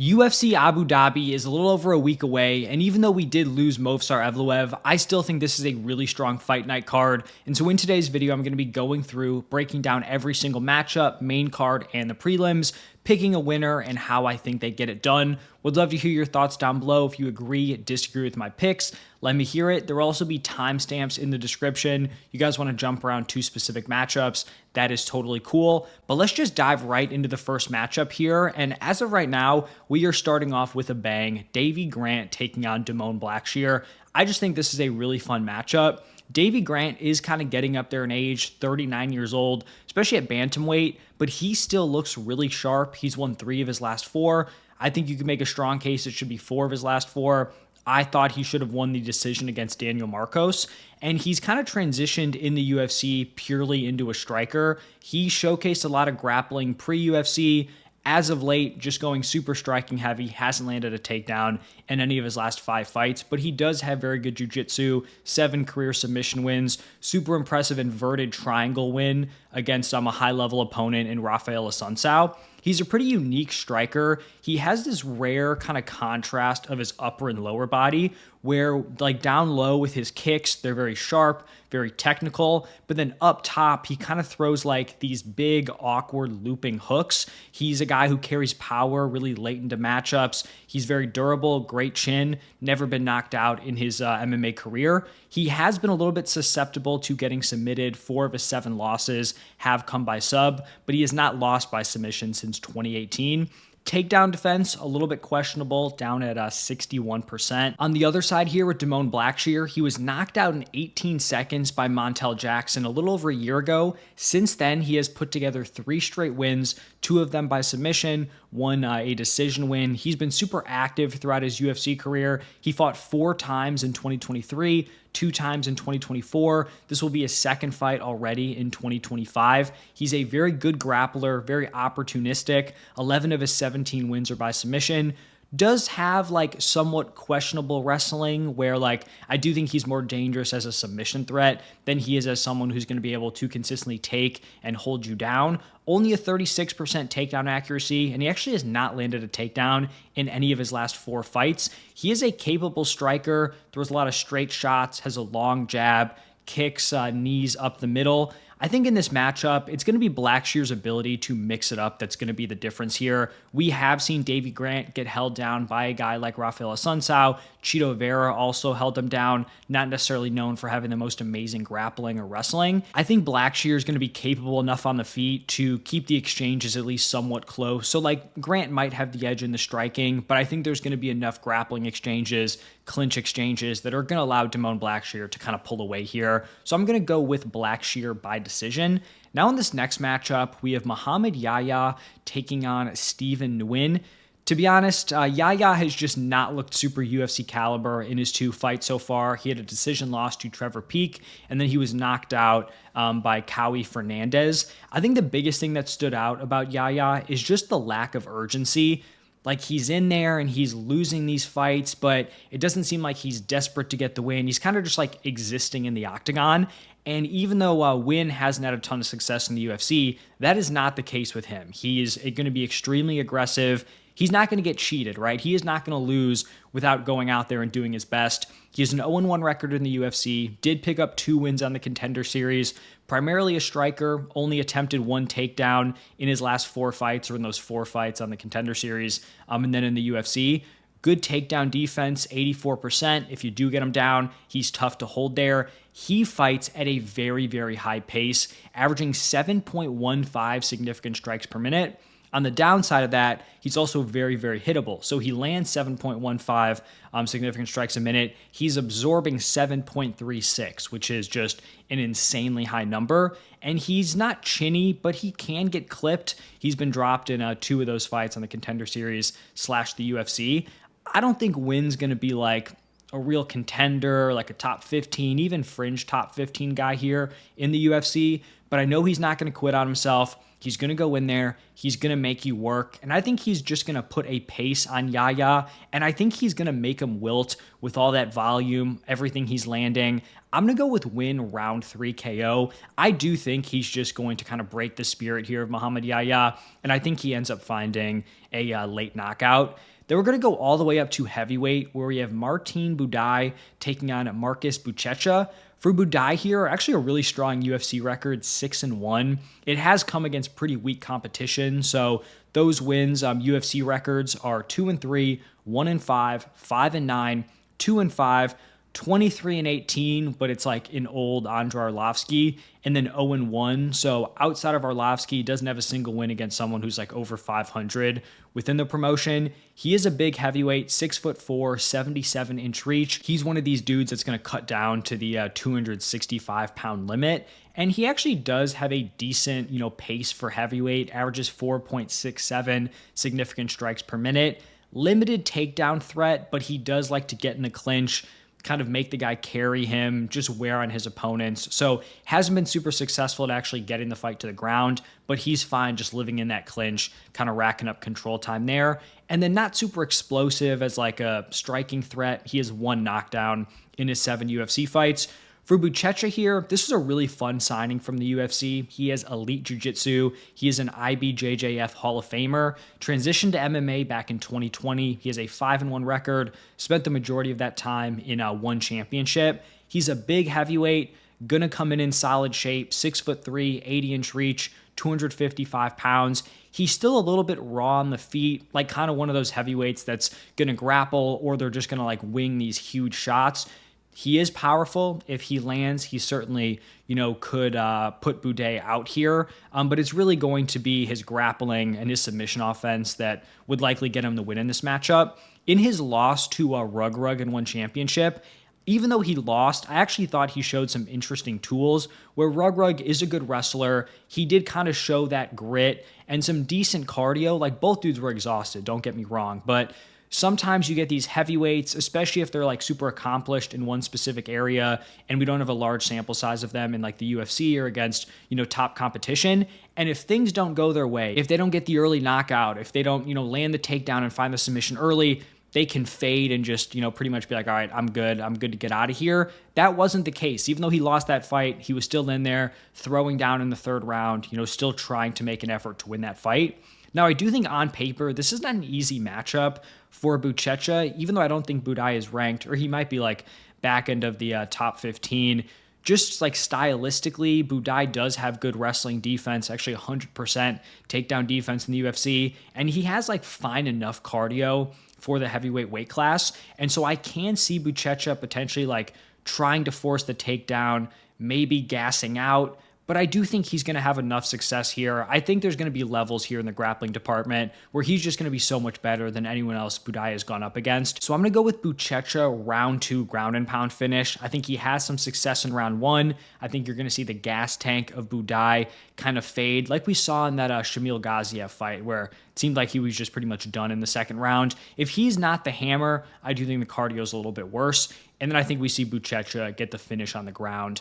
UFC Abu Dhabi is a little over a week away, and even though we did lose Movsar Evloev, I still think this is a really strong fight night card. And so in today's video, I'm going to be going through, breaking down every single matchup, main card, and the prelims, picking a winner, and how I think they get it done. Would love to hear your thoughts down below. If you agree, disagree with my picks, let me hear it. There will also be timestamps in the description. You guys want to jump around to specific matchups, that is totally cool. But let's just dive right into the first matchup here. And as of right now, we are starting off with a bang. Davey Grant taking on Blackshear. I just think this is a really fun matchup. Davey Grant is kind of getting up there in age, 39 years old, especially at bantamweight, but he still looks really sharp. He's won 3 of his last 4. I think you can make a strong case it should be 4 of his last 4. I thought he should have won the decision against Daniel Marcos, and he's kind of transitioned in the UFC purely into a striker. He showcased a lot of grappling pre-UFC. As of late, just going super striking heavy, hasn't landed a takedown in any of his last 5 fights, but he does have very good jiu-jitsu, 7 career submission wins, super impressive inverted triangle win against a high-level opponent in Rafael Assunção. He's a pretty unique striker. He has this rare kind of contrast of his upper and lower body where like down low with his kicks, they're very sharp, very technical, but then up top, he kind of throws like these big, awkward looping hooks. He's a guy who carries power really late into matchups. He's very durable, great chin, never been knocked out in his MMA career. He has been a little bit susceptible to getting submitted. 4 of his 7 losses have come by sub, but he has not lost by submission since 2018. Takedown defense, a little bit questionable, down at 61%. On the other side here with Blackshear, he was knocked out in 18 seconds by Montel Jackson a little over a year ago. Since then, he has put together 3 straight wins, 2 of them by submission, 1 a decision win. He's been super active throughout his UFC career. He fought 4 times in 2023, 2 times in 2024. This will be his 2nd fight already in 2025. He's a very good grappler, very opportunistic. 11 of his 17 wins are by submission. Does have like somewhat questionable wrestling where like I do think he's more dangerous as a submission threat than he is as someone who's going to be able to consistently take and hold you down. Only a 36% takedown accuracy, and he actually has not landed a takedown in any of his last 4 fights. He is a capable striker, throws a lot of straight shots, has a long jab, kicks knees up the middle. I think in this matchup, it's going to be Blackshear's ability to mix it up that's going to be the difference here. We have seen Davey Grant get held down by a guy like Rafael Assunção. Chito Vera also held him down, not necessarily known for having the most amazing grappling or wrestling. I think Blackshear is going to be capable enough on the feet to keep the exchanges at least somewhat close. So like Grant might have the edge in the striking, but I think there's going to be enough grappling exchanges, clinch exchanges that are going to allow Blackshear to kind of pull away here. So I'm going to go with Blackshear by decision. Now in this next matchup, we have Muhammad Yahya taking on Stephen Nguyen. To be honest, Yahya has just not looked super UFC caliber in his 2 fights so far. He had a decision loss to Trevor Peek, and then he was knocked out by Cowie Fernandez. I think the biggest thing that stood out about Yahya is just the lack of urgency. Like he's in there and he's losing these fights, but it doesn't seem like he's desperate to get the win. He's kind of just like existing in the octagon. And even though Nguyen hasn't had a ton of success in the UFC, that is not the case with him. He is going to be extremely aggressive. He's not going to get cheated, right? He is not going to lose without going out there and doing his best. He has an 0-1 record in the UFC, did pick up 2 wins on the Contender Series, primarily a striker, only attempted 1 takedown in his last 4 fights or in those 4 fights on the Contender Series, and then in the UFC. Good takedown defense, 84%. If you do get him down, he's tough to hold there. He fights at a very, very high pace, averaging 7.15 significant strikes per minute. On the downside of that, he's also very, very hittable. So he lands 7.15 significant strikes a minute. He's absorbing 7.36, which is just an insanely high number. And he's not chinny, but he can get clipped. He's been dropped in 2 of those fights on the Contender Series / the UFC. I don't think Nguyen's going to be like a real contender, like a top 15, even fringe top 15 guy here in the UFC. But I know he's not going to quit on himself. He's going to go in there. He's going to make you work. And I think he's just going to put a pace on Yahya. And I think he's going to make him wilt with all that volume, everything he's landing. I'm going to go with Nguyen round 3 KO. I do think he's just going to kind of break the spirit here of Muhammad Yahya. And I think he ends up finding a late knockout. Then we're going to go all the way up to heavyweight, where we have Martin Buday taking on Marcus Buchecha. For Buday here, actually a really strong UFC record, 6-1. It has come against pretty weak competition, so those wins, UFC records are 2-3, 1-5, 5-9, 2-5, 23-18, but it's like an old Andre Arlovsky, and then 0-1. So outside of Arlovsky, he doesn't have a single win against someone who's like over 500 within the promotion. He is a big heavyweight, 6'4", 77-inch reach. He's one of these dudes that's going to cut down to the 265-pound limit. And he actually does have a decent, pace for heavyweight, averages 4.67 significant strikes per minute. Limited takedown threat, but he does like to get in the clinch, kind of make the guy carry him, just wear on his opponents. So hasn't been super successful at actually getting the fight to the ground, but he's fine just living in that clinch, kind of racking up control time there. And then not super explosive as like a striking threat. He has 1 knockdown in his 7 UFC fights. For Buchecha here, this is a really fun signing from the UFC. He has elite jiu-jitsu. He is an IBJJF Hall of Famer. Transitioned to MMA back in 2020. He has a 5-1 record. Spent the majority of that time in one championship. He's a big heavyweight. Gonna come in solid shape. 6'3", 80-inch reach, 255 pounds. He's still a little bit raw on the feet, like kind of one of those heavyweights that's gonna grapple, or they're just gonna like wing these huge shots. He is powerful. If he lands, he certainly, could put Buday out here. But it's really going to be his grappling and his submission offense that would likely get him the win in this matchup. In his loss to Rug in one championship, even though he lost, I actually thought he showed some interesting tools where Rug is a good wrestler. He did kind of show that grit and some decent cardio. Like both dudes were exhausted, don't get me wrong, but sometimes you get these heavyweights, especially if they're like super accomplished in one specific area and we don't have a large sample size of them in like the UFC or against, top competition. And if things don't go their way, if they don't get the early knockout, if they don't, land the takedown and find the submission early, they can fade and just, pretty much be like, all right, I'm good to get out of here. That wasn't the case. Even though he lost that fight, he was still in there throwing down in the 3rd round, still trying to make an effort to win that fight. Now, I do think on paper, this is not an easy matchup for Buchecha, even though I don't think Buday is ranked, or he might be like back end of the top 15. Just like stylistically, Buday does have good wrestling defense, actually 100% takedown defense in the UFC, and he has like fine enough cardio for the heavyweight weight class. And so I can see Buchecha potentially like trying to force the takedown, maybe gassing out. But I do think he's going to have enough success here. I think there's going to be levels here in the grappling department where he's just going to be so much better than anyone else Buday has gone up against. So I'm going to go with Buchecha round 2 ground and pound finish. I think he has some success in round 1. I think you're going to see the gas tank of Buday kind of fade like we saw in that Shamil Gaziev fight where it seemed like he was just pretty much done in the 2nd round. If he's not the hammer, I do think the cardio is a little bit worse. And then I think we see Buchecha get the finish on the ground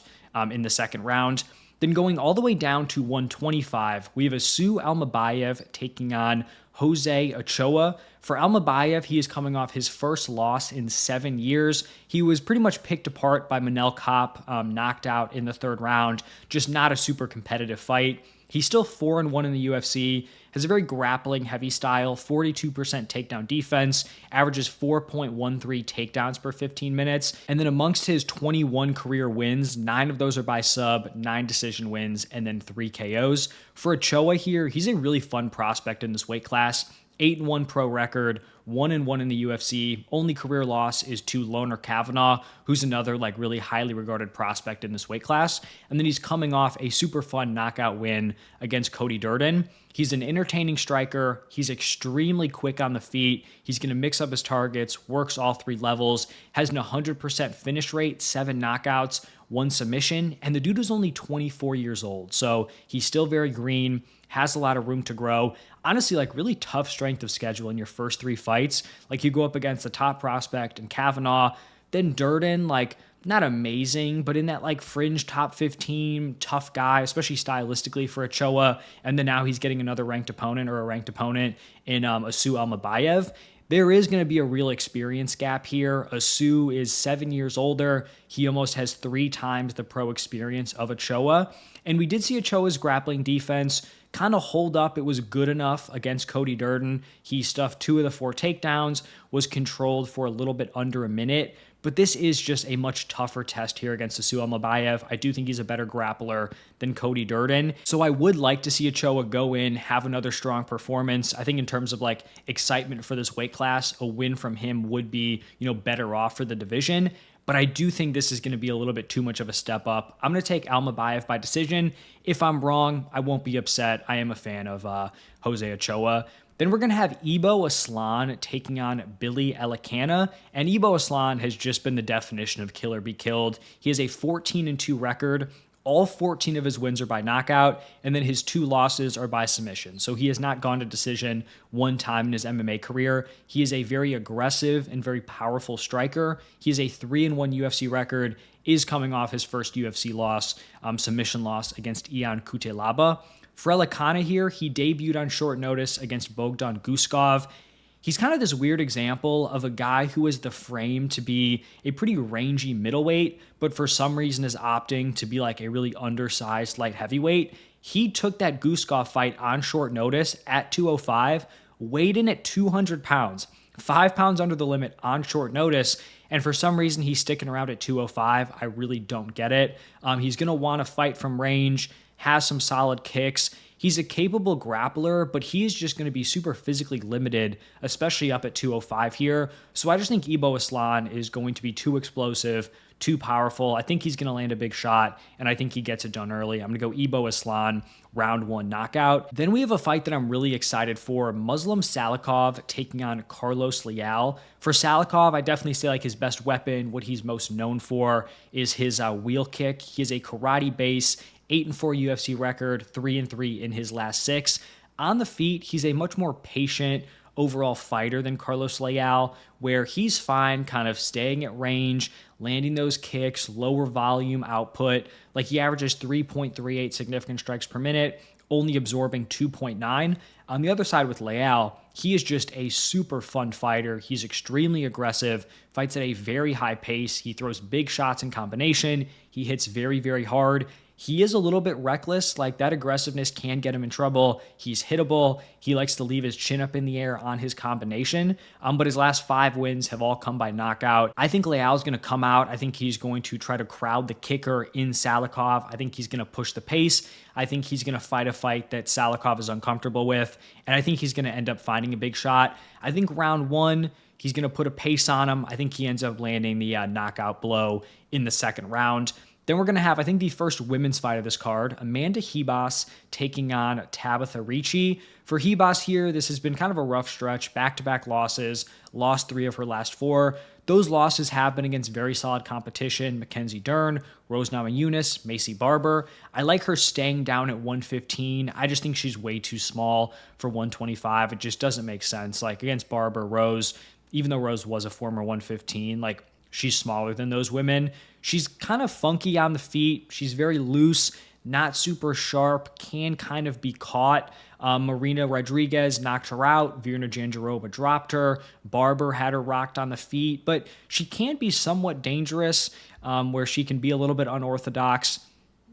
in the 2nd round. Then going all the way down to 125, we have Asu Almabayev taking on Jose Ochoa. For Almabayev, he is coming off his first loss in 7 years. He was pretty much picked apart by Manel Kopp, knocked out in the 3rd round. Just not a super competitive fight. He's still 4-1 in the UFC, has a very grappling heavy style, 42% takedown defense, averages 4.13 takedowns per 15 minutes. And then amongst his 21 career wins, 9 of those are by sub, 9 decision wins, and then 3 KOs. For Ochoa here, he's a really fun prospect in this weight class. 8-1 pro record, 1-1 in the UFC. Only career loss is to Loner Kavanaugh, who's another like really highly regarded prospect in this weight class. And then he's coming off a super fun knockout win against Cody Durden. He's an entertaining striker. He's extremely quick on the feet. He's going to mix up his targets, works all 3 levels, has an 100% finish rate, 7 knockouts, 1 submission. And the dude is only 24 years old. So he's still very green, has a lot of room to grow. Honestly, like really tough strength of schedule in your first 3 fights. Like you go up against the top prospect and Kavanaugh, then Durden, like not amazing, but in that like fringe top 15, tough guy, especially stylistically for Ochoa. And then now he's getting another ranked opponent or a ranked opponent in Asu Almabayev. There is going to be a real experience gap here. Asu is 7 years older. He almost has 3 times the pro experience of Ochoa. And we did see Ochoa's grappling defense kind of hold up. It was good enough against Cody Durden. He stuffed 2 of the 4 takedowns, was controlled for a little bit under a minute. But this is just a much tougher test here against Asu Almabayev. I do think he's a better grappler than Cody Durden. So I would like to see Ochoa go in, have another strong performance. I think in terms of like excitement for this weight class, a win from him would be, better off for the division. But I do think this is going to be a little bit too much of a step up. I'm going to take Almabayev by decision. If I'm wrong, I won't be upset. I am a fan of Jose Ochoa. Then we're going to have Ibo Aslan taking on Billy Elekana. And Ibo Aslan has just been the definition of kill or be killed. He has a 14-2 record. All 14 of his wins are by knockout, and then his 2 losses are by submission. So he has not gone to decision one time in his MMA career. He is a very aggressive and very powerful striker. He has a 3-1 UFC record, is coming off his first UFC loss, submission loss against Ian Cutelaba. For Elekana here, he debuted on short notice against Bogdan Guskov. He's kind of this weird example of a guy who has the frame to be a pretty rangy middleweight, but for some reason is opting to be like a really undersized light heavyweight. He took that Guskov fight on short notice at 205, weighed in at 200 pounds, 5 pounds under the limit on short notice, and for some reason he's sticking around at 205. I really don't get it. He's going to want to fight from range, has some solid kicks. He's a capable grappler, but he is just going to be super physically limited, especially up at 205 here. So I just think Ibo Aslan is going to be too explosive, too powerful. I think he's going to land a big shot, and I think he gets it done early. I'm going to go Ibo Aslan, round 1 knockout. Then we have a fight that I'm really excited for. Muslim Salikhov taking on Carlos Leal. For Salikhov, I definitely say like his best weapon, what he's most known for, is his wheel kick. He has a karate base, 8-4 UFC record, 3-3 in his last 6. On the feet, he's a much more patient overall fighter than Carlos Leal, where he's fine kind of staying at range, landing those kicks, lower volume output. Like he averages 3.38 significant strikes per minute, only absorbing 2.9. On the other side with Leal, he is just a super fun fighter. He's extremely aggressive, fights at a very high pace. He throws big shots in combination. He hits very, very hard. He is a little bit reckless, like that aggressiveness can get him in trouble. He's hittable. He likes to leave his chin up in the air on his combination, but his last 5 wins have all come by knockout. I think Leal's going to come out. I think he's going to try to crowd the kicker in Salikhov. I think he's going to push the pace. I think he's going to fight a fight that Salikhov is uncomfortable with, and I think he's going to end up finding a big shot. I think round 1, he's going to put a pace on him. I think he ends up landing the knockout blow in the second round. Then we're going to have, I think, the first women's fight of this card, Amanda Ribas taking on Tabatha Ricci. For Ribas here, this has been kind of a rough stretch, back-to-back losses, lost 3 of her last 4. Those losses have been against very solid competition, Mackenzie Dern, Rose Namajunas, Macy Barber. I like her staying down at 115. I just think she's way too small for 125. It just doesn't make sense. Like against Barber, Rose, even though Rose was a former 115, like she's smaller than those women. She's kind of funky on the feet. She's very loose, not super sharp, can kind of be caught. Marina Rodriguez knocked her out. Virna Jandiroba dropped her. Barber had her rocked on the feet, but she can be somewhat dangerous where she can be a little bit unorthodox,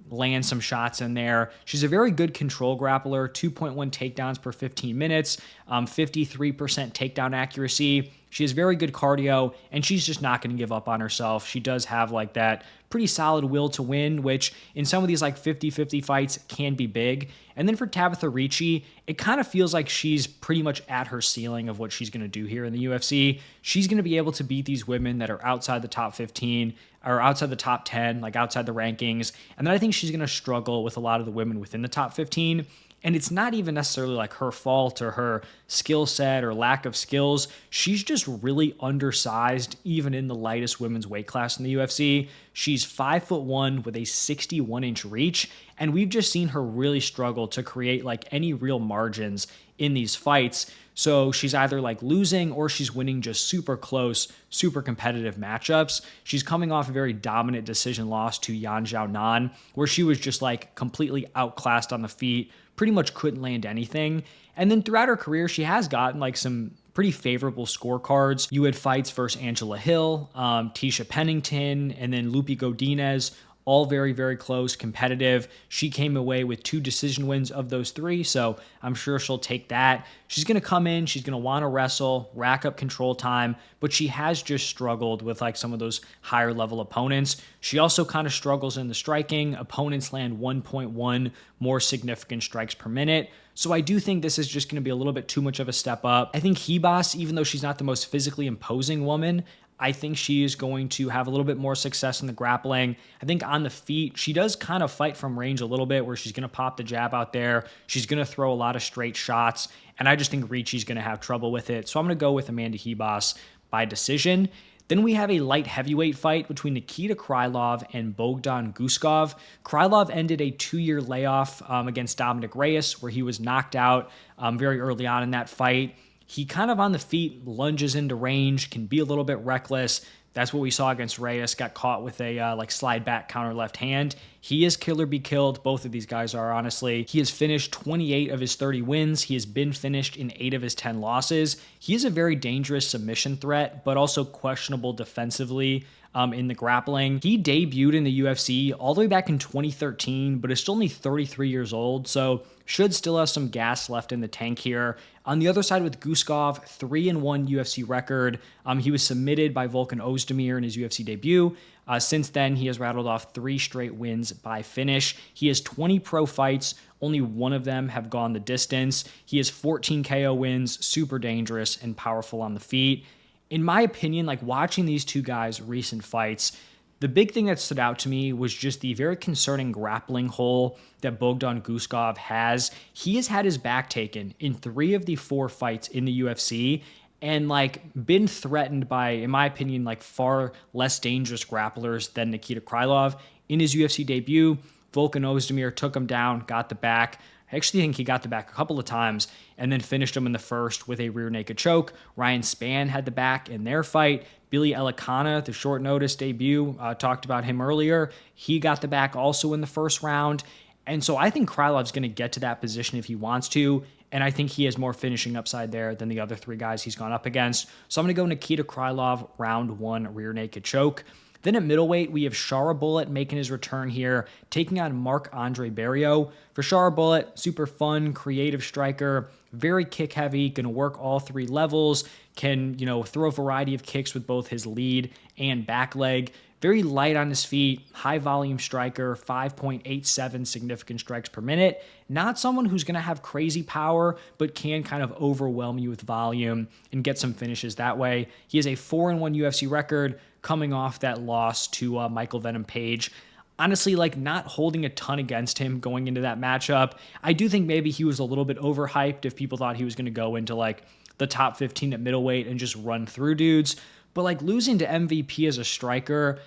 land some shots in there. She's a very good control grappler, 2.1 takedowns per 15 minutes, 53% takedown accuracy. She has very good cardio, and she's just not going to give up on herself. She does have like that pretty solid will to win, which in some of these like 50-50 fights can be big. And then for Tabatha Ricci, it kind of feels like she's pretty much at her ceiling of what she's going to do here in the UFC. She's going to be able to beat these women that are outside the top 15 or outside the top 10, like outside the rankings. And then I think she's going to struggle with a lot of the women within the top 15. And it's not even necessarily like her fault or her skill set or lack of skills. She's just really undersized, even in the lightest women's weight class in the UFC. She's 5'1" with a 61-inch reach. And we've just seen her really struggle to create like any real margins in these fights. So she's either like losing or she's winning just super close, super competitive matchups. She's coming off a very dominant decision loss to Yan Xiaonan, where she was just like completely outclassed on the feet, pretty much couldn't land anything. And then throughout her career, she has gotten like some pretty favorable scorecards. You had fights versus Angela Hill, Tisha Pennington, and then Lupi Godinez, all very, very close, competitive. She came away with 2 decision wins of those 3, so I'm sure she'll take that. She's going to come in, she's going to want to wrestle, rack up control time, but she has just struggled with like some of those higher level opponents. She also kind of struggles in the striking. Opponents land 1.1 more significant strikes per minute. So I do think this is just going to be a little bit too much of a step up. I think Ribas, even though she's not the most physically imposing woman, I think she is going to have a little bit more success in the grappling. I think on the feet, she does kind of fight from range a little bit where she's going to pop the jab out there. She's going to throw a lot of straight shots, and I just think Ricci's going to have trouble with it. So I'm going to go with Amanda Ribas by decision. Then we have a light heavyweight fight between Nikita Krylov and Bogdan Guskov. Krylov ended a 2-year layoff against Dominic Reyes, where he was knocked out very early on in that fight. He kind of on the feet lunges into range, can be a little bit reckless. That's what we saw against Reyes, got caught with a like slide back counter left hand. He is kill or be killed. Both of these guys are, honestly. He has finished 28 of his 30 wins. He has been finished in 8 of his 10 losses. He is a very dangerous submission threat, but also questionable defensively in the grappling. He debuted in the UFC all the way back in 2013, but is still only 33 years old, so should still have some gas left in the tank here. On the other side with Guskov, 3-1 UFC record. He was submitted by Volkan Ozdemir in his UFC debut. Since then, he has rattled off 3 straight wins by finish. He has 20 pro fights. Only 1 of them have gone the distance. He has 14 KO wins, super dangerous and powerful on the feet. In my opinion, like watching these 2 guys' recent fights, the big thing that stood out to me was just the very concerning grappling hole that Bogdan Guskov has. He has had his back taken in 3 of the 4 fights in the UFC and like been threatened by, in my opinion, like far less dangerous grapplers than Nikita Krylov. In his UFC debut, Volkan Ozdemir took him down, got the back. I actually think he got the back a couple of times and then finished him in the first with a rear naked choke. Ryan Spann had the back in their fight. Billy Elekana, the short notice debut, talked about him earlier. He got the back also in the first round. And so I think Krylov's going to get to that position if he wants to. And I think he has more finishing upside there than the other 3 guys he's gone up against. So I'm going to go Nikita Krylov, round 1, rear naked choke. Then at middleweight, we have Sharabullet making his return here, taking on Marc-Andre Barriault. For Sharabullet, super fun, creative striker, very kick heavy, going to work all 3 levels, can, throw a variety of kicks with both his lead and back leg. Very light on his feet, high volume striker, 5.87 significant strikes per minute. Not someone who's going to have crazy power, but can kind of overwhelm you with volume and get some finishes that way. He has a 4-1 UFC record coming off that loss to Michael Venom Page. Honestly, like not holding a ton against him going into that matchup. I do think maybe he was a little bit overhyped if people thought he was going to go into like the top 15 at middleweight and just run through dudes. But like losing to MVP as a striker,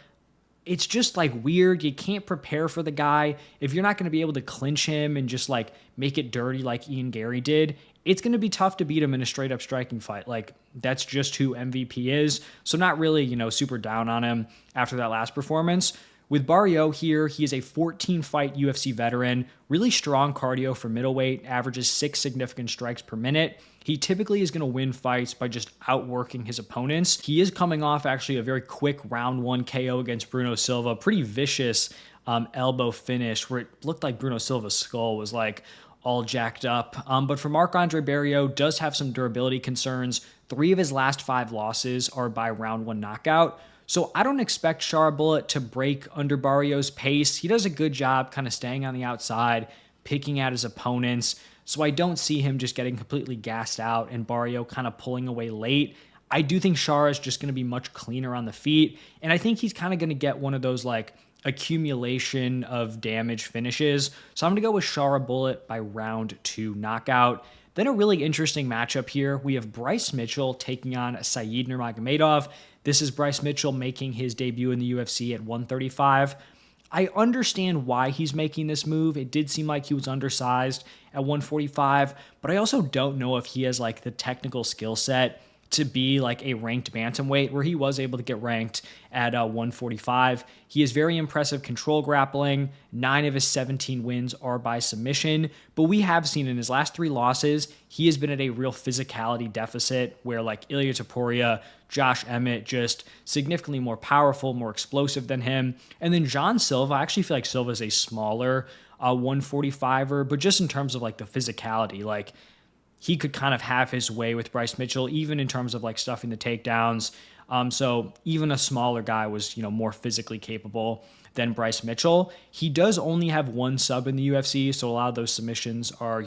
it's just like weird. You can't prepare for the guy. If you're not going to be able to clinch him and just like make it dirty like Ian Gary did, it's going to be tough to beat him in a straight up striking fight. Like that's just who MVP is. So not really, super down on him after that last performance. With Barriault here, he is a 14-fight UFC veteran, really strong cardio for middleweight, averages 6 significant strikes per minute. He typically is going to win fights by just outworking his opponents. He is coming off actually a very quick round 1 KO against Bruno Silva, pretty vicious elbow finish where it looked like Bruno Silva's skull was like all jacked up. But for Marc-Andre Barriault, does have some durability concerns. 3 of his last 5 losses are by round 1 knockout. So I don't expect Sharabullet to break under Barriault's pace. He does a good job kind of staying on the outside, picking at his opponents. So I don't see him just getting completely gassed out and Barriault kind of pulling away late. I do think Shara is just going to be much cleaner on the feet. And I think he's kind of going to get one of those like accumulation of damage finishes. So I'm going to go with Sharabullet by round 2 knockout. Then a really interesting matchup here. We have Bryce Mitchell taking on Saeed Nurmagomedov. This is Bryce Mitchell making his debut in the UFC at 135. I understand why he's making this move. It did seem like he was undersized at 145, but I also don't know if he has like the technical skill set to be like a ranked bantamweight, where he was able to get ranked at 145. He has very impressive control grappling. 9 of his 17 wins are by submission, but we have seen in his last 3 losses, he has been at a real physicality deficit where like Ilia Topuria, Josh Emmett, just significantly more powerful, more explosive than him. And then John Silva, I actually feel like Silva is a smaller 145er, but just in terms of like the physicality, like he could kind of have his way with Bryce Mitchell, even in terms of like stuffing the takedowns. So even a smaller guy was, more physically capable than Bryce Mitchell. He does only have 1 sub in the UFC, so a lot of those submissions are,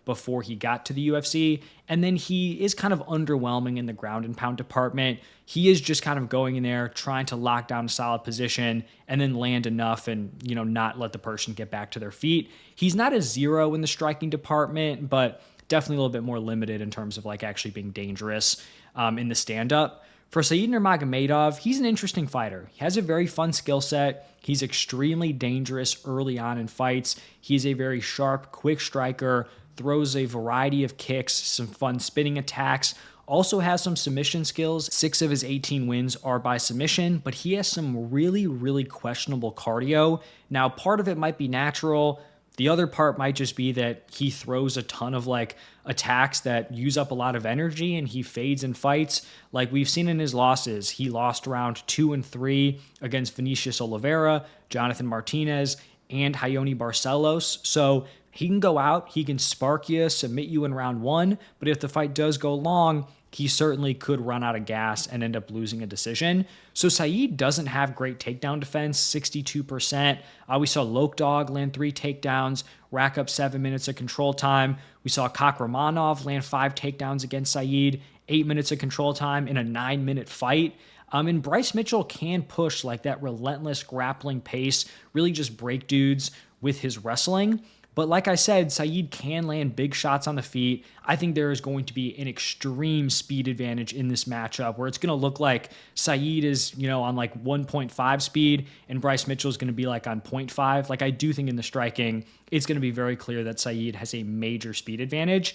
before he got to the UFC. And then he is kind of underwhelming in the ground and pound department. He is just kind of going in there, trying to lock down a solid position and then land enough and, not let the person get back to their feet. He's not a 0 in the striking department, but definitely a little bit more limited in terms of like actually being dangerous in the stand-up. For Said Nurmagomedov, he's an interesting fighter. He has a very fun skill set. He's extremely dangerous early on in fights. He's a very sharp, quick striker, throws a variety of kicks, some fun spinning attacks, also has some submission skills. 6 of his 18 wins are by submission, but he has some really, really questionable cardio. Now, part of it might be natural. The other part might just be that he throws a ton of like attacks that use up a lot of energy and he fades in fights. Like we've seen in his losses, he lost round 2 and 3 against Vinicius Oliveira, Jonathan Martinez, and Hayoni Barcelos. So he can go out, he can spark you, submit you in round 1, but if the fight does go long, he certainly could run out of gas and end up losing a decision. So Said doesn't have great takedown defense, 62%. We saw Lokdog land 3 takedowns, rack up 7 minutes of control time. We saw Kakramanov land 5 takedowns against Said, 8 minutes of control time in a 9-minute fight. And Bryce Mitchell can push like that relentless grappling pace, really just break dudes with his wrestling. But like I said, Said can land big shots on the feet. I think there is going to be an extreme speed advantage in this matchup where it's going to look like Said is, on like 1.5 speed and Bryce Mitchell is going to be like on 0.5. Like I do think in the striking, it's going to be very clear that Said has a major speed advantage.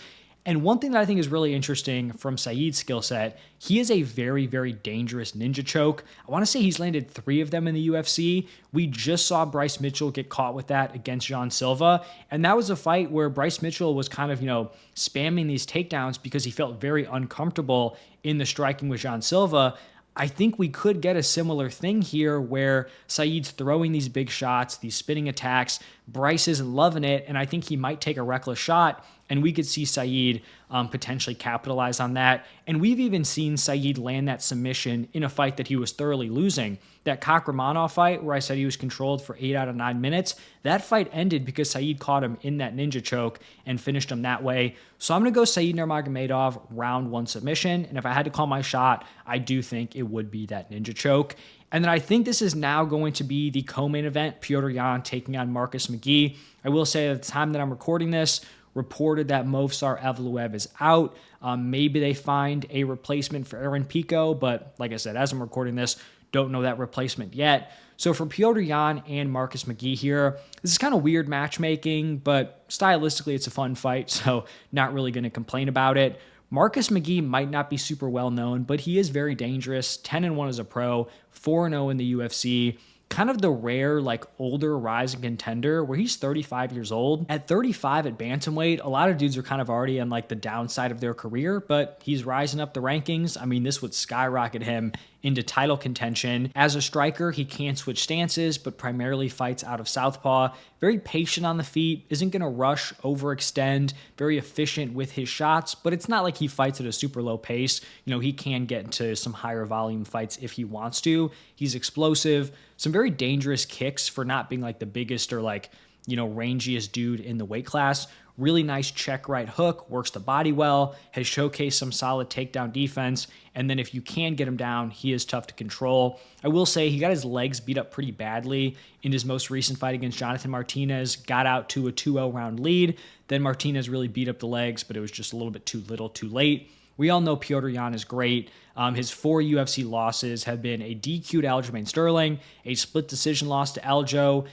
And one thing that I think is really interesting from Said's skill set, he is a very, very dangerous ninja choke. I want to say he's landed 3 of them in the UFC. We just saw Bryce Mitchell get caught with that against John Silva. And that was a fight where Bryce Mitchell was kind of, spamming these takedowns because he felt very uncomfortable in the striking with John Silva. I think we could get a similar thing here where Said's throwing these big shots, these spinning attacks. Bryce isn't loving it, and I think he might take a reckless shot, and we could see Said potentially capitalize on that. And we've even seen Said land that submission in a fight that he was thoroughly losing. That Kakramanov fight where I said he was controlled for 8 out of 9 minutes, that fight ended because Said caught him in that ninja choke and finished him that way. So I'm going to go Said Nurmagomedov round 1 submission. And if I had to call my shot, I do think it would be that ninja choke. And then I think this is now going to be the co-main event, Petr Yan taking on Marcus McGhee. I will say at the time that I'm recording this, reported that Movsar Evloev is out. Maybe they find a replacement for Aaron Pico, but like I said, as I'm recording this, don't know that replacement yet. So for Petr Yan and Marcus McGhee here, this is kind of weird matchmaking, but stylistically it's a fun fight, so not really going to complain about it. Marcus McGhee might not be super well known, but he is very dangerous. 10-1 as a pro, 4-0 in the UFC. Kind of the rare, like, older rising contender where he's 35 years old. At 35 at bantamweight, a lot of dudes are kind of already on, like, the downside of their career, but he's rising up the rankings. I mean, this would skyrocket him into title contention. As a striker, he can switch stances, but primarily fights out of southpaw. Very patient on the feet, isn't going to rush, overextend, very efficient with his shots, but it's not like he fights at a super low pace. He can get into some higher volume fights if he wants to. He's explosive, some very dangerous kicks for not being like the biggest or like, rangiest dude in the weight class. Really nice check right hook, works the body well, has showcased some solid takedown defense, and then if you can get him down, he is tough to control. I will say he got his legs beat up pretty badly in his most recent fight against Jonathan Martinez, got out to a 2-0 round lead, then Martinez really beat up the legs, but it was just a little bit too little too late. We all know Petr Yan is great. His 4 UFC losses have been a DQ to Aljamain Sterling, a split decision loss to Aljo,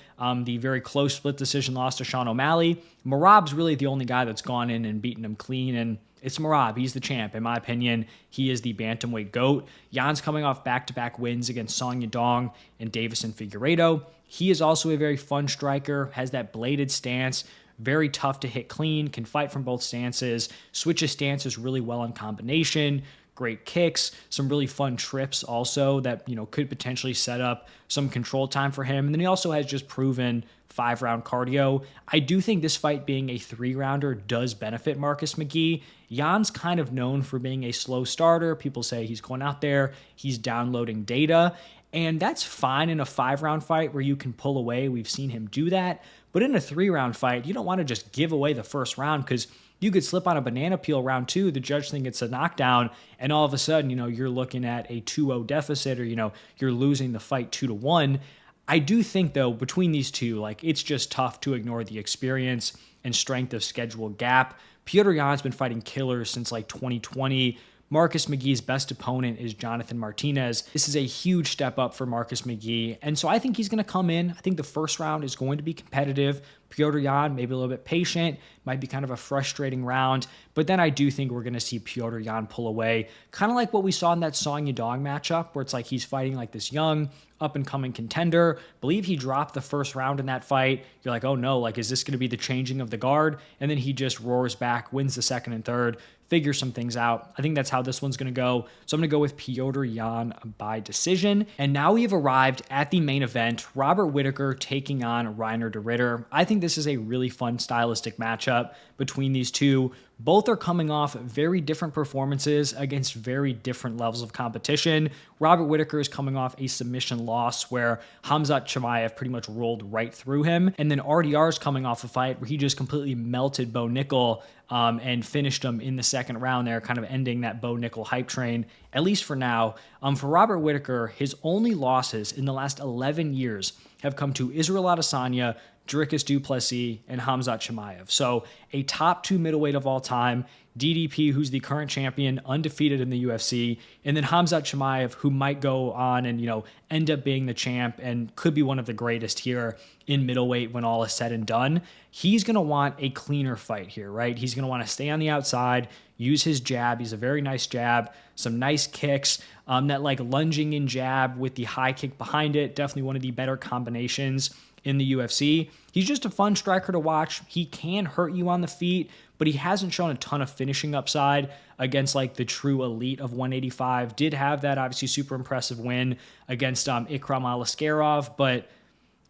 the very close split decision loss to Sean O'Malley. Merab's really the only guy that's gone in and beaten him clean, and it's Merab. He's the champ. In my opinion, he is the bantamweight GOAT. Jan's coming off back-to-back wins against Song Yadong and Davison Figueiredo. He is also a very fun striker, has that bladed stance, very tough to hit clean, can fight from both stances, switches stances really well in combination, great kicks, some really fun trips also that, could potentially set up some control time for him. And then he also has just proven 5-round cardio. I do think this fight being a 3-rounder does benefit Marcus McGhee. Jan's kind of known for being a slow starter. People say he's going out there, he's downloading data, and that's fine in a 5-round fight where you can pull away. We've seen him do that. But in a 3-round fight, you don't want to just give away the first round because you could slip on a banana peel round 2, the judge thinks it's a knockdown, and all of a sudden, you're looking at a 2-0 deficit or, you're losing the fight 2-1. I do think, though, between these two, it's just tough to ignore the experience and strength of schedule gap. Petr Yan's been fighting killers since 2020. Marcus McGhee's best opponent is Jonathan Martinez. This is a huge step up for Marcus McGhee, and so I think he's going to come in. I think the first round is going to be competitive. Petr Yan maybe a little bit patient, might be kind of a frustrating round, but then I do think we're going to see Petr Yan pull away, kind of like what we saw in that Song Yadong matchup, where it's he's fighting this young, up-and-coming contender. Believe he dropped the first round in that fight. You're oh no, is this going to be the changing of the guard? And then he just roars back, wins the second and third, figure some things out. I think that's how this one's going to go. So I'm going to go with Petr Yan by decision. And now we have arrived at the main event, Robert Whittaker taking on Reinier de Ridder. I think this is a really fun stylistic matchup between these two. Both are coming off very different performances against very different levels of competition. Robert Whittaker is coming off a submission loss where Khamzat Chimaev pretty much rolled right through him. And then RDR is coming off a fight where he just completely melted Bo Nickel and finished him in the second round there, kind of ending that Bo Nickel hype train, at least for now. For Robert Whittaker, his only losses in the last 11 years have come to Israel Adesanya, Dricus du Plessis, and Khamzat Chimaev. So a top 2 middleweight of all time, DDP, who's the current champion, undefeated in the UFC, and then Khamzat Chimaev, who might go on and, end up being the champ and could be one of the greatest here in middleweight when all is said and done. He's going to want a cleaner fight here, right? He's going to want to stay on the outside, use his jab. He's a very nice jab, some nice kicks, that lunging in jab with the high kick behind it, definitely one of the better combinations in the UFC. He's just a fun striker to watch. He can hurt you on the feet, but he hasn't shown a ton of finishing upside against the true elite of 185. Did have that obviously super impressive win against Ikram Aliskerov, but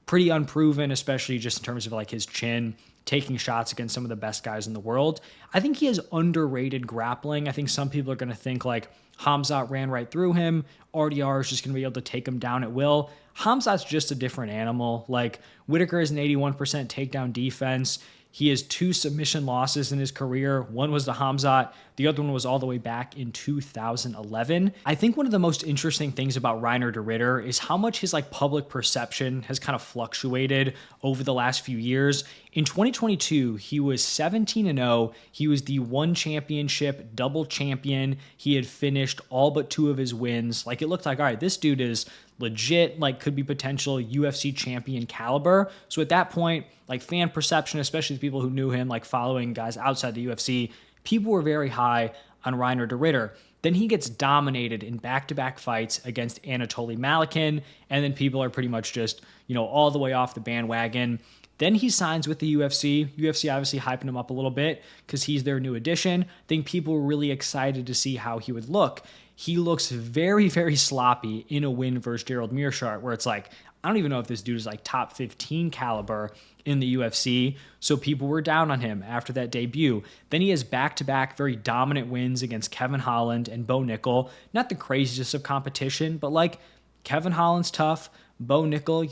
pretty unproven, especially just in terms of his chin, taking shots against some of the best guys in the world. I think he has underrated grappling. I think some people are going to think Khamzat ran right through him. RDR is just going to be able to take him down at will. Khamzat's just a different animal. Whittaker has an 81% takedown defense. He has 2 submission losses in his career. One was to Khamzat. The other one was all the way back in 2011. I think one of the most interesting things about Reinier de Ridder is how much his public perception has kind of fluctuated over the last few years. In 2022, he was 17-0. He was the one championship double champion. He had finished all but 2 of his wins. It looked all right, this dude is legit, could be potential UFC champion caliber. So at that point, fan perception, especially the people who knew him, following guys outside the UFC, people were very high on Reinier de Ridder. Then he gets dominated in back-to-back fights against Anatoly Malikin, and then people are pretty much just, all the way off the bandwagon. Then he signs with the UFC. UFC obviously hyping him up a little bit because he's their new addition. I think people were really excited to see how he would look. He looks very, very sloppy in a win versus Gerald Meerschaert, where it's I don't even know if this dude is top 15 caliber in the UFC. So people were down on him after that debut. Then he has back-to-back very dominant wins against Kevin Holland and Bo Nickel. Not the craziest of competition, but Kevin Holland's tough. Bo Nickel,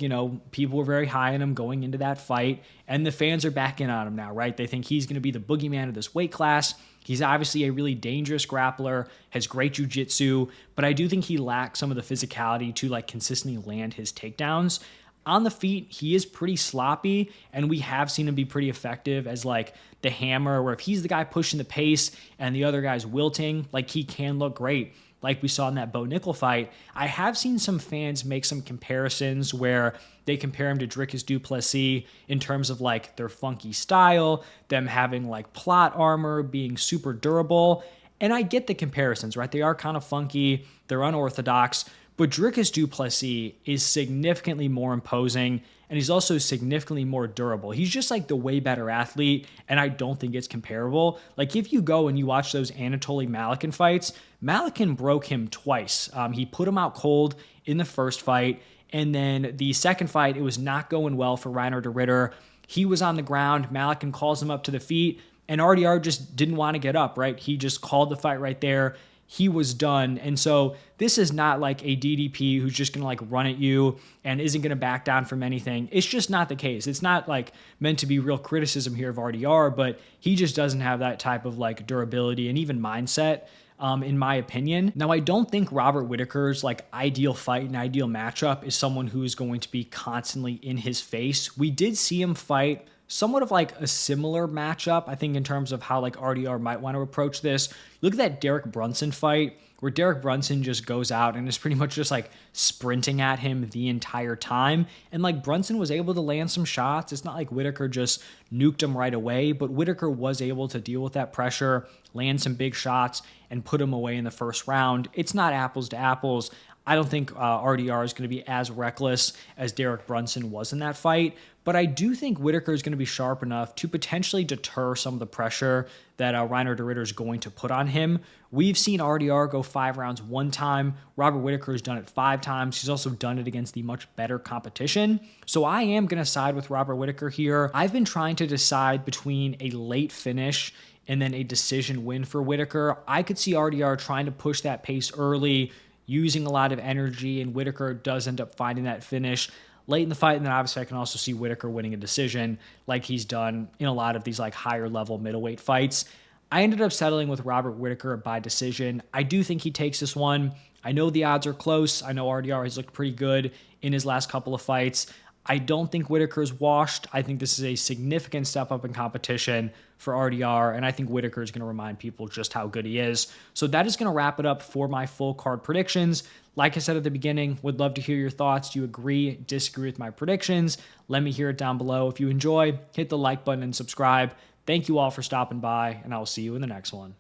people were very high on him going into that fight, and the fans are back in on him now, right? They think he's going to be the boogeyman of this weight class. He's obviously a really dangerous grappler, has great jiu-jitsu, but I do think he lacks some of the physicality to consistently land his takedowns. On the feet, he is pretty sloppy, and we have seen him be pretty effective as the hammer, where if he's the guy pushing the pace and the other guy's wilting, he can look great. like we saw in that Bo Nickel fight. I have seen some fans make some comparisons where they compare him to Dricus du Plessis in terms of like their funky style, them having like plot armor, being super durable. And I get the comparisons, right? They are kind of funky, they're unorthodox, but Dricus du Plessis is significantly more imposing, and he's also significantly more durable. He's just like the way better athlete, and I don't think it's comparable. Like if you go and you watch those Anatoly Malikin fights, Malikin broke him twice. He put him out cold in the first fight, and then the second fight, it was not going well for Reinier de Ridder. He was on the ground, Malikin calls him up to the feet, and RDR just didn't want to get up, right? He just called the fight right there. He was done. And so this is not like a DDP who's just going to like run at you and isn't going to back down from anything. It's just not the case. It's not like meant to be real criticism here of RDR, but he just doesn't have that type of like durability and even mindset, in my opinion. Now, I don't think Robert Whittaker's like ideal fight and ideal matchup is someone who is going to be constantly in his face. We did see him fight somewhat of like a similar matchup, I think, in terms of how like RDR might want to approach this. Look at that Derek Brunson fight where Derek Brunson just goes out and is pretty much just like sprinting at him the entire time. And like Brunson was able to land some shots. It's not like Whittaker just nuked him right away, but Whittaker was able to deal with that pressure, land some big shots, and put him away in the first round. It's not apples to apples. I don't think RDR is going to be as reckless as Derek Brunson was in that fight, but I do think Whittaker is going to be sharp enough to potentially deter some of the pressure that Reinier de Ridder is going to put on him. We've seen RDR go 5 rounds one time. Robert Whittaker has done it 5 times. He's also done it against the much better competition. So I am going to side with Robert Whittaker here. I've been trying to decide between a late finish and then a decision win for Whittaker. I could see RDR trying to push that pace early, using a lot of energy, and Whittaker does end up finding that finish late in the fight. And then obviously I can also see Whittaker winning a decision like he's done in a lot of these like higher level middleweight fights. I ended up settling with Robert Whittaker by decision. I do think he takes this one. I know the odds are close. I know RDR has looked pretty good in his last couple of fights. I don't think Whittaker's washed. I think this is a significant step up in competition for RDR, and I think Whittaker is going to remind people just how good he is. So that is going to wrap it up for my full card predictions. Like I said at the beginning, would love to hear your thoughts. Do you agree, disagree with my predictions? Let me hear it down below. If you enjoy, hit the like button and subscribe. Thank you all for stopping by, and I will see you in the next one.